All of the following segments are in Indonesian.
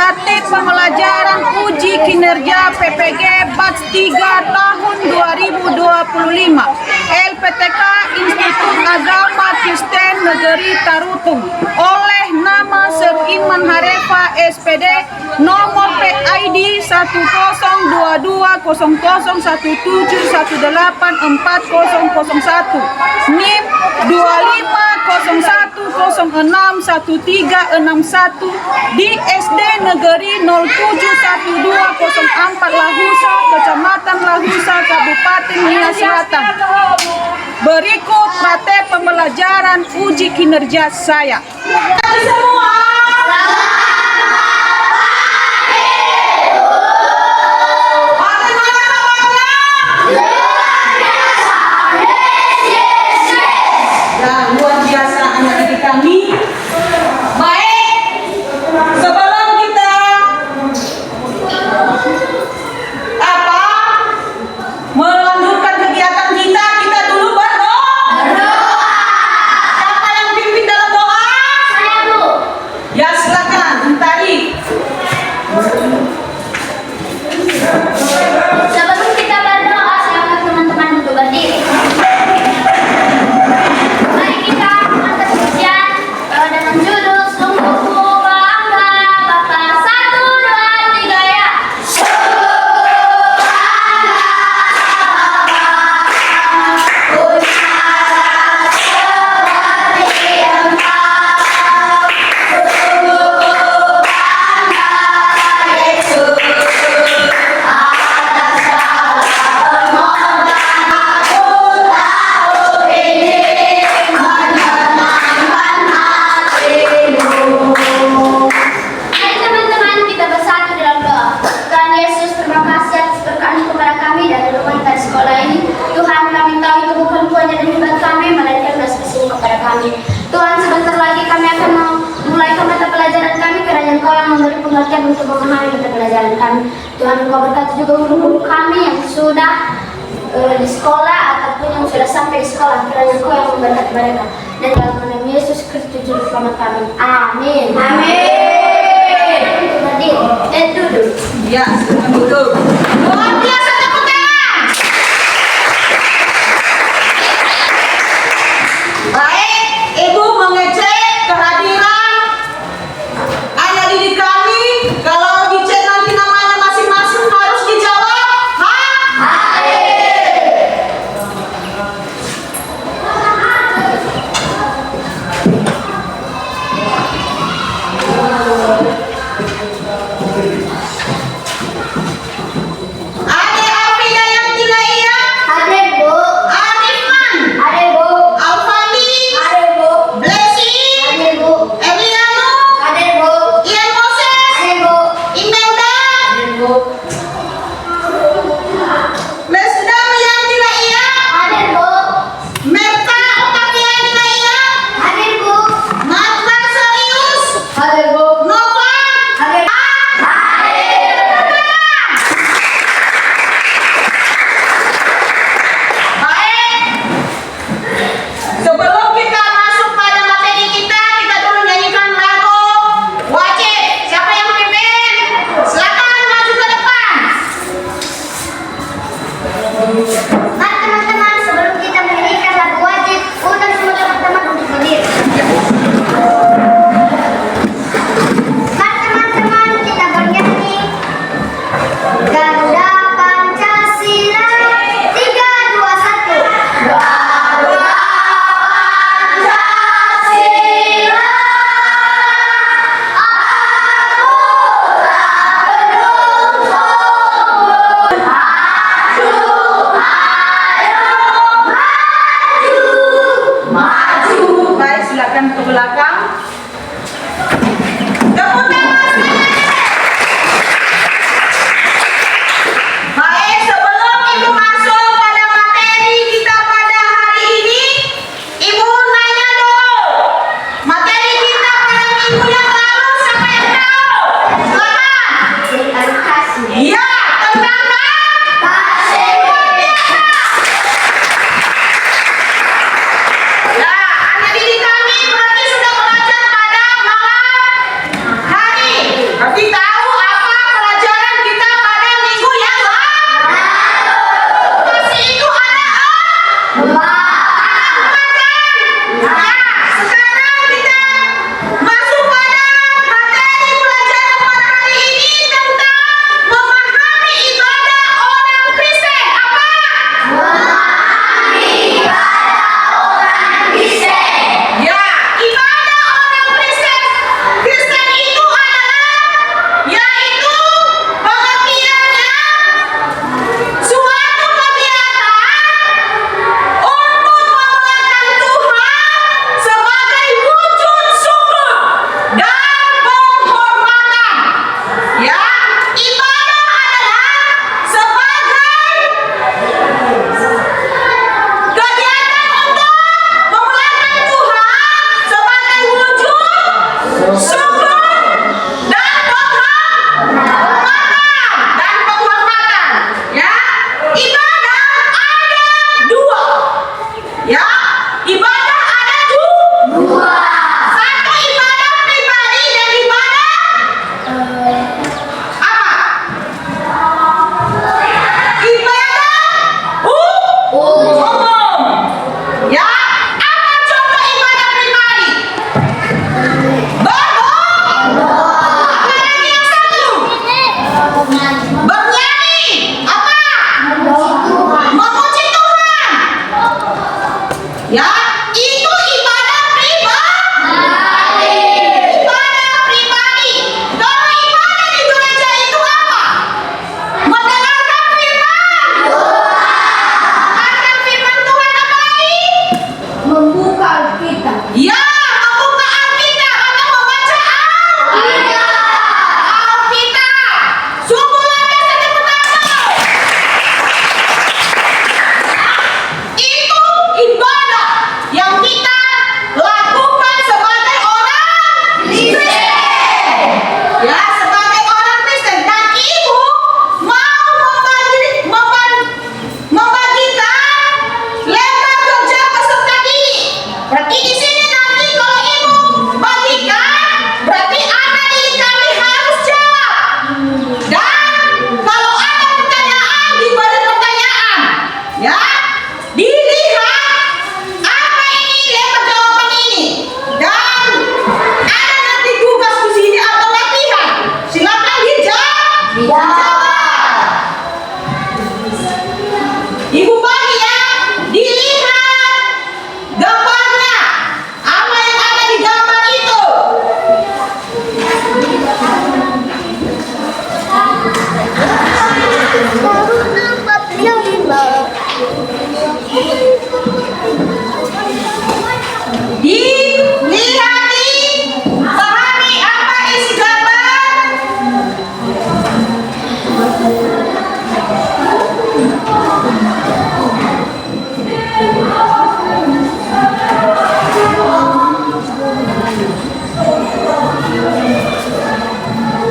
praktik pembelajaran uji kinerja PPG Batch 3 tahun 2025 LPTK Institut Agama Kristen Negeri Tarutung oleh nama Seriman Harefa SPD nomor PID 10201717401 NIM 2501061361 di SD Negeri 071204 Lahusa, Kecamatan Lahusa, Kabupaten Nia Selatan. Berikut praktek pembelajaran uji kinerja saya. Semua. Luar biasa anak didik kami. Baik, sebelum kita melanjutkan kegiatan kita dulu berdoa. Siapa yang pimpin dalam doa? Saya, Bu. Ya, silakan, Tari. Sebelum kita berdoa, saya undang teman-teman untuk berdiri. Mari kita angkat pujian dengan judul Sungguh Ku Bangga Bapa. 1, 2, 3 ya. Mari teman-teman kita bersatu dalam doa. Tuhan Yesus, terima kasih atas berkat kepada kami dan rumah kita di sekolah ini. Tuhan, kami tahu itu bukan kuasa dan hebat kami, melainkan belas kasihan kepada kami. Tuhan, sebentar lagi kami akan memulai mata pelajaran kami, kiranya Engkau yang memberi pengertian untuk memahami mata pelajaran kami. Tuhan, Engkau berkati juga guru-guru kami yang sudah di sekolah ataupun yang sudah sampai di sekolah, kiranya Engkau yang memberkati mereka. Dan dalam nama Yesus Kristus juru selamat kami. Amin. Berdiri, duduk. Ya, silakan duduk. Luar biasa, tepuk tangan. Baik, Ibu mengecek kehadiran anak didik kami. Kalau dicek nanti namanya masing-masing harus dijawab.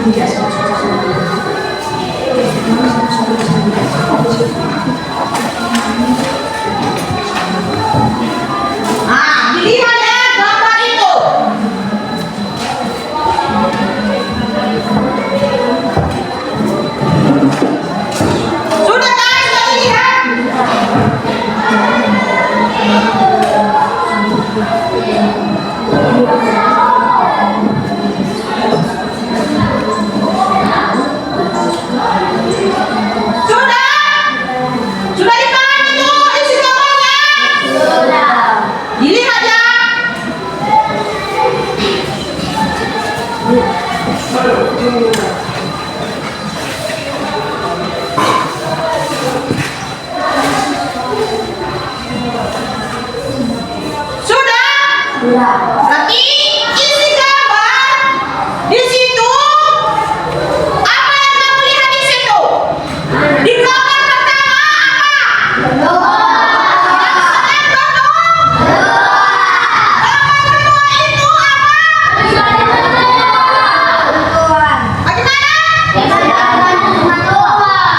Ah, dilihat ya gambar itu. Sudah guys, sudah dilihat? Sudah? Sudah dipahami itu isi gambarnya? Dilihat ya. Sudah? Berarti isi gambar di situ apa yang kamu lihat di situ? Di gambar pertama apa?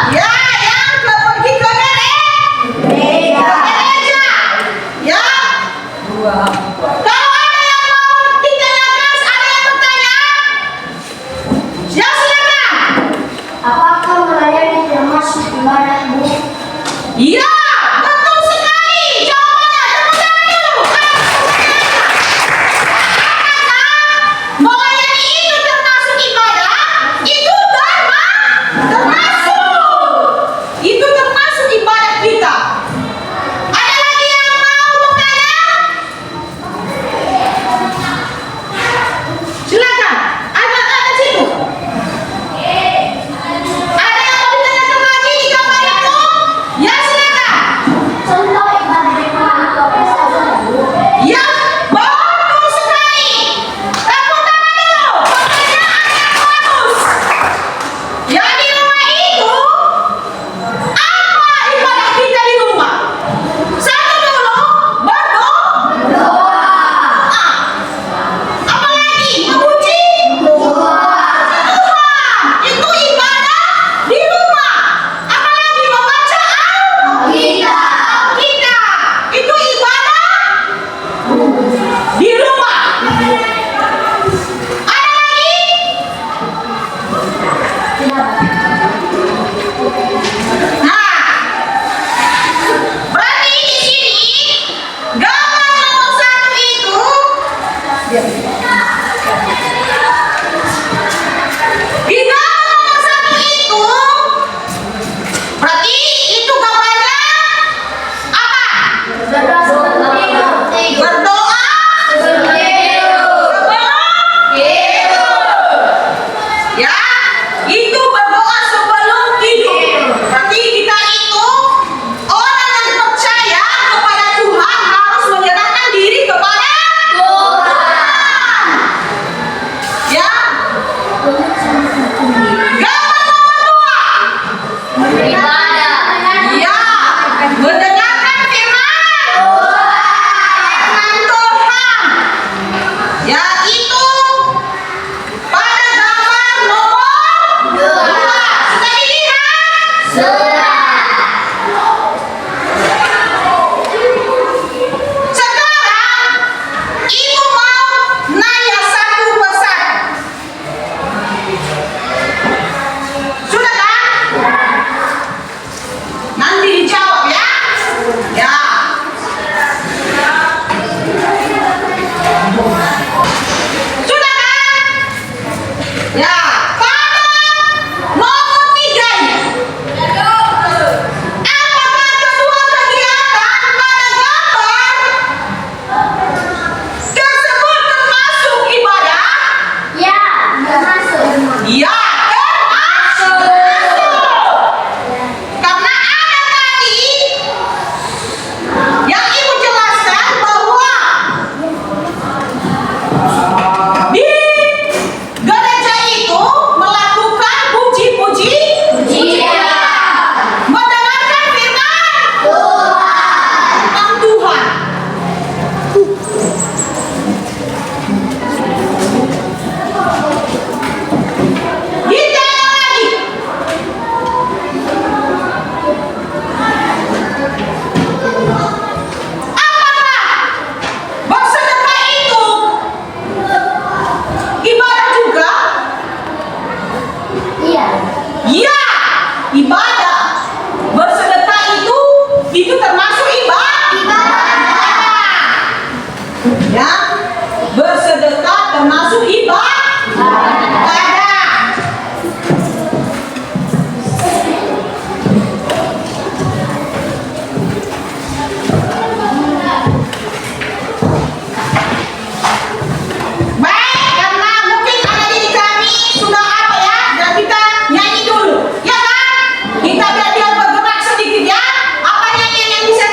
Ya, yang pergi ke gereja. Ya. Kalau ada yang mau ditanyakan, ada yang bertanya? Ya, silakan. Apakah melayani termasuk ibadah, Bu? Iya, betul sekali. Jawabannya tepuk tangan dulu. Melayani itu termasuk ibadah, itu termasuk. Itu termasuk ibadah kita. Ada lagi yang mau bertanya? Silakan. Ada situ. Ada yang mau ditanyakan lagi di gambar itu? Ya, silakan. Iya. Ya, ibadah. Bersedekah itu termasuk ibadah. Ya, bersedekah termasuk ibadah. Baik, karena mungkin anak didik kami sudah apa ya, dan kita nyanyi dulu, ya kan? Kita biar dia bergerak sedikit ya. Apa nyanyian yang bisa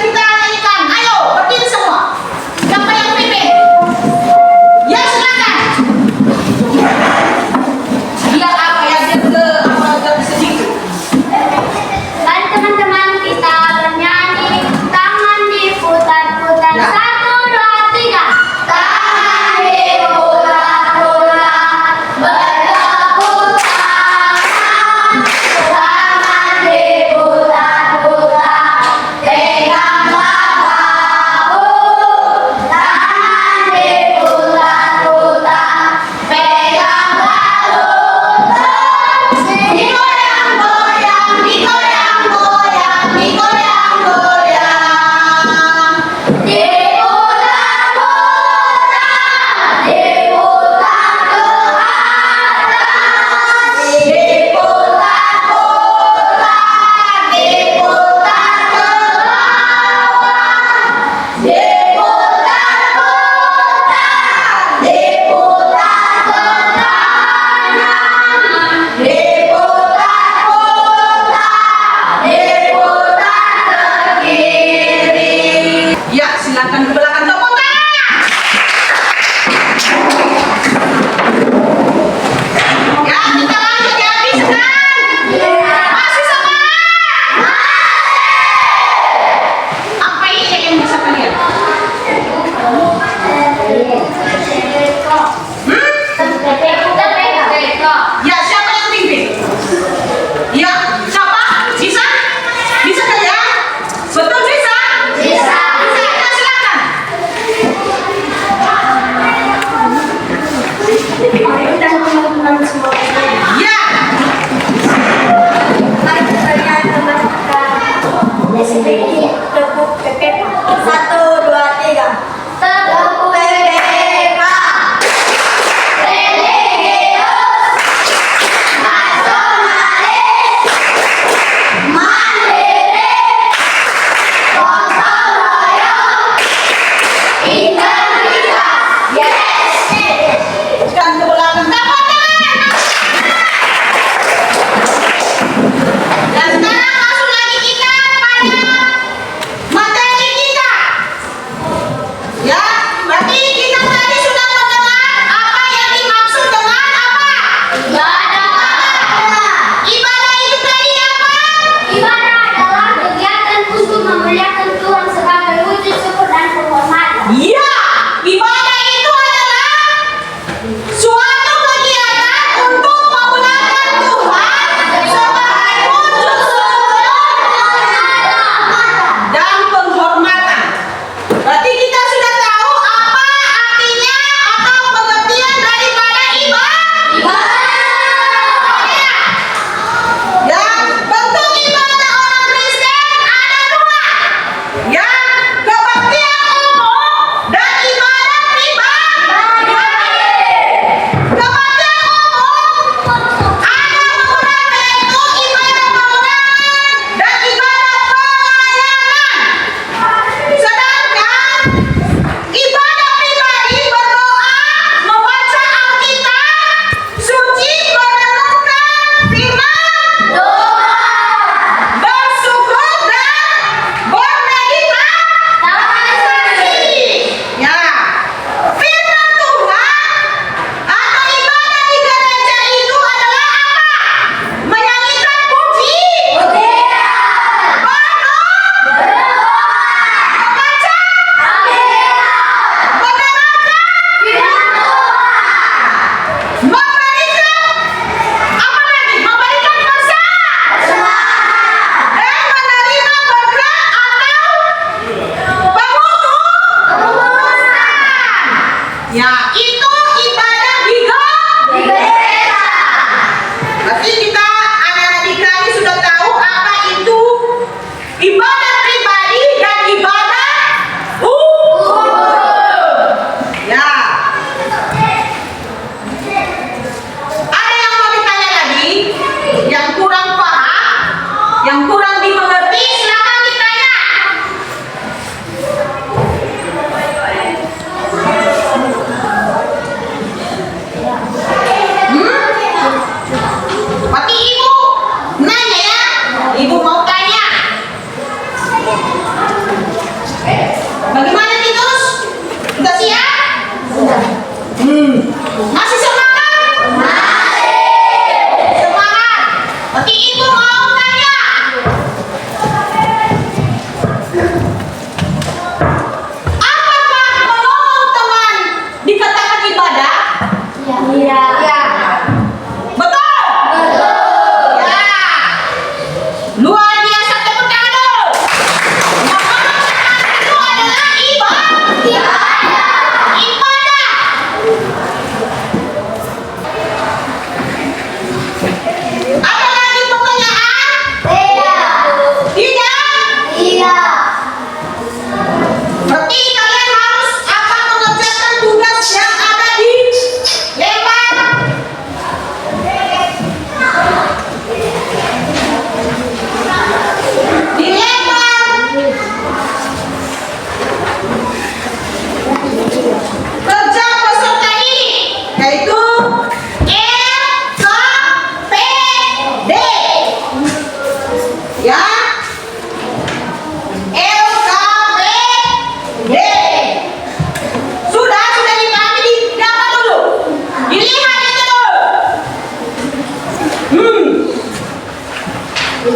Ya.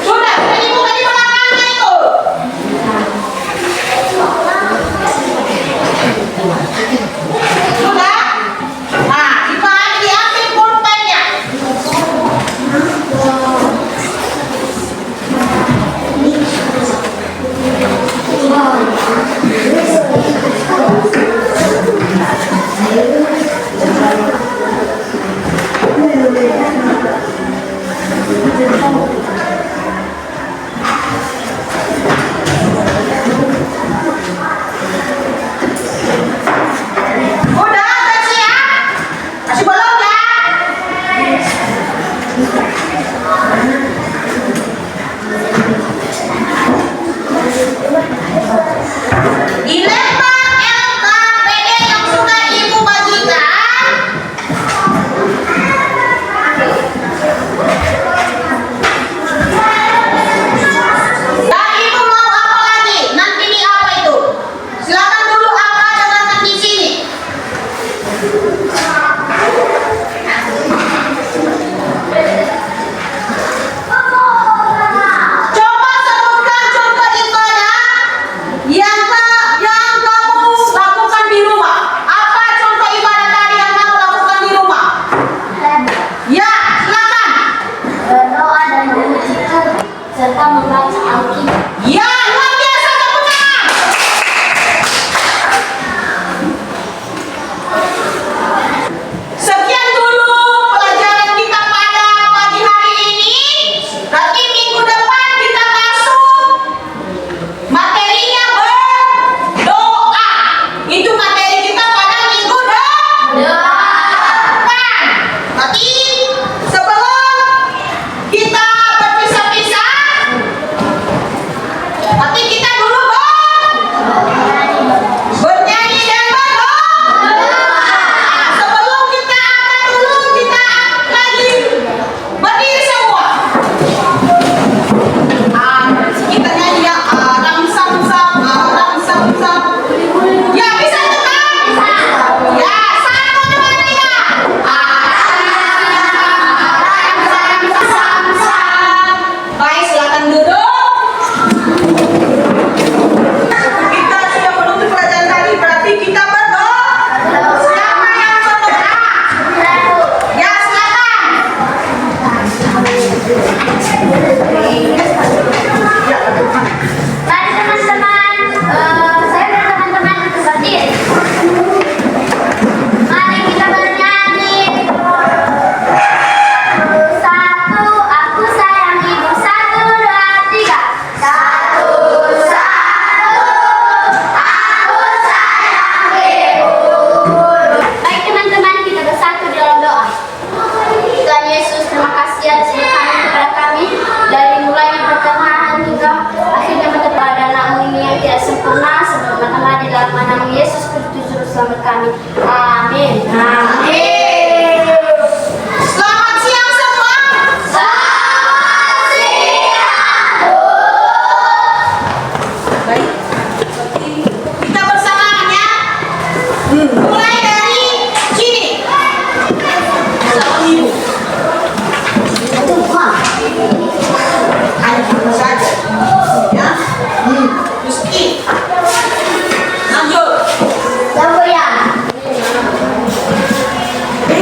Sudah, ibu tadi belakangnya itu. Sudah? Nah, dibalik diambil pulpennya. Udah, kasih ya. Kasih belum ya? Di lembar LKPD yang sudah ibu bagikan, dan ibu mau apa lagi? Nanti di apa itu? Silakan dulu apa dengarkan di sini. Coba sebutkan contoh ibadah yang kamu lakukan di rumah. Apa contoh ibadah tadi yang kamu lakukan di rumah? Ya, silakan. Berdoa dan berzikir serta membaca Alkitab. Ya, luar